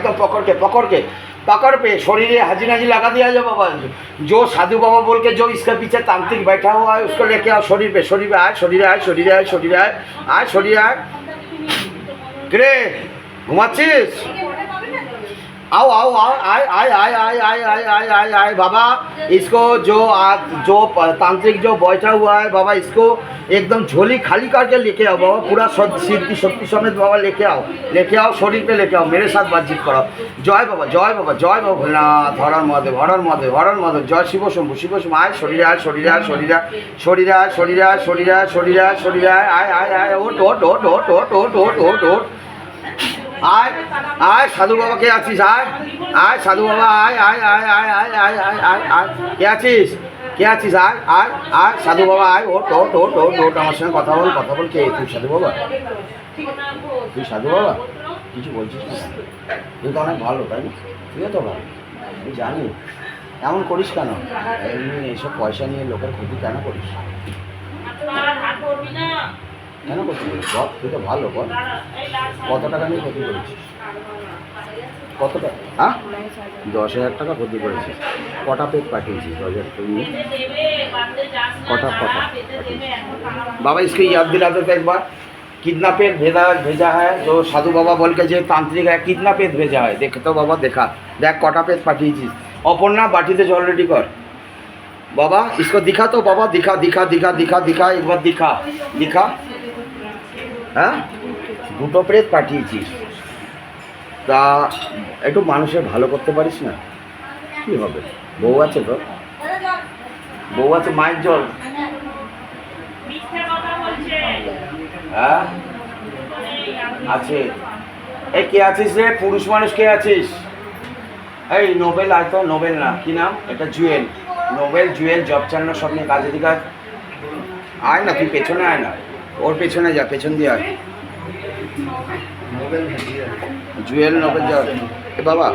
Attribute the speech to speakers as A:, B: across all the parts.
A: एकदम पकड़ पे शरीर हाजी नाजी लगा दिया जाए बाबा। जो साधु बाबा बोल के जो इसके पीछे तांत्रिक बैठा हुआ है उसको लेके आओ शरीर पे। शरीर पे आए, शरीर आए, शरीर आए, शरीर आए, आए शरीर आए। किरे घुमाচ্ছিস? आओ आओ आओ आए आए आए आए आए आए आए आए आए बाबा। इसको जो तांत्रिक जो बैठा हुआ है बाबा, इसको एकदम झोली खाली करके लेके आओ बाबा। पूरा सिद्धि शक्ति समेत बाबा लेके आओ शरीर पे लेके आओ। मेरे साथ बातचीत कराओ। जय बाबा जय बाबा जय बाबा भोलेनाथ। हर महादेव हर महादेव हर महादेव। जय शिव शंभु शिव शंभु। आए शरीर आए, शरीर आए, शरीर आए, शरीर आए, शरीर आए, शरीर आए, शरीर आए, शरीर आए, आए आए आए ओट ओट ओट ओट ओट ओट ओट ओट ओट। आय आय साधु बाबा के आছিস? आय साधु बाबा आय आय आय आय आय आय आय आय आय के आছিস? आय आय आय साधु बाबा आय ओट ओट ओट ओट ओट। আমার সঙ্গে কথা বল। কে তুই? সাধু বাবা? তুই সাধু বাবা? কিছু বলছিস না? তুই তো অনেক ভালো, তাই না? তুইও তো ভালো, আমি জানি। এমন করিস কেন? এমনি এইসব পয়সা নিয়ে লোকের ক্ষতি কেন করিস? কেন করছিস বল? তুই তো ভালো, বল কত টাকা নিয়ে ক্ষতি করেছিস? কত টাকা? হ্যাঁ 10,000 টাকা ক্ষতি করেছিস। কটা পেট পাঠিয়েছিস 10,000 টাকা নিয়ে? कटा बाबा इसको याद दिला देते एक बार। कितना पेट भेजा है जो साधु बाबा बोल के जो तांत्रिक है, कितना पेट भेजा है देख तो बाबा। देखा देख कटा पेट पाठिয়েছিস। অপর্ণা বাটিতে জল রেডি কর बाबा। इसको दिखा तो बाबा, दिखा दिखा दिखा दिखा दिखा एक बार दिखा दिखा। হ্যাঁ দুটো প্রেত পাঠিয়েছিস, তা একটু মানুষের ভালো করতে পারিস না? কী হবে? বউ আছে তো? বউ আছে? মায়ের জল? হ্যাঁ আছে। এই কে আছিস রে? পুরুষ মানুষ কে আছিস? এই নোবেল আয় তো। নোবেল না, কি নাম এটা? জুয়েল। নোবেল জুয়েল জব চান্ন সব নিয়ে কাজে দিকে আয় না। তুই পেছনে আয় না, ওর পেছনে যা, পেছন দিয়ে আয়। জুয়েল নোবেল যা। এ বাবা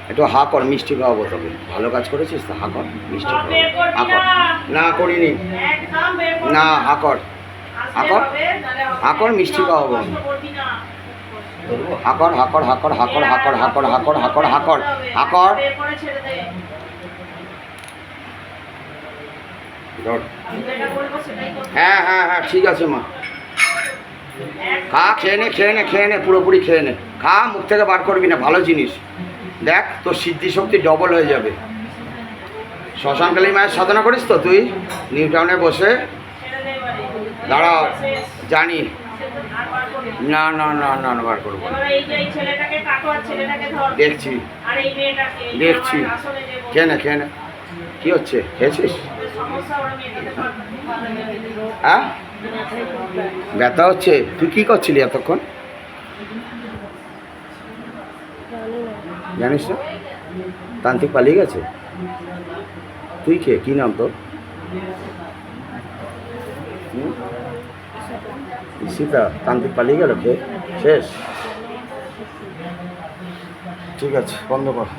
A: একটু হা কর, মিষ্টি খাওয়াবো তোকে। ভালো কাজ করেছিস তো, হা কর, মিষ্টি খাওয়াবো। হা কর। না করিনি না, হা কর, হা কর, হা কর, মিষ্টি খাওয়াবো। হা কর হা কর হা কর হা কর হা কর হা কর হা কর হা কর হা কর হা কর। হ্যাঁ হ্যাঁ হ্যাঁ ঠিক আছে মা। খা, খেয়ে নে পুরোপুরি খেয়ে নে। খা, মুখ থেকে বার করবি না, ভালো জিনিস। দেখ তোর সিদ্ধি শক্তি ডবল হয়ে যাবে। শ্মশানকালী মায়ের সাধনা করিস তো তুই? নিউ টাউনে বসে দাঁড়া, জানি না না না না বার করবো। দেখছি দেখছি। খেয়ে নে। কী হচ্ছে? খেয়েছিস? হ্যাঁ ব্যথা হচ্ছে? তুই কী করছিলি এতক্ষণ? জানিস না তান্ত্রিক পালিয়ে গেছে? তুই খেয়ে, কী নাম তোর? সীতা। তান্ত্রিক পালিয়ে গেল খেয়ে? শেষ? ঠিক আছে, বন্ধ কর।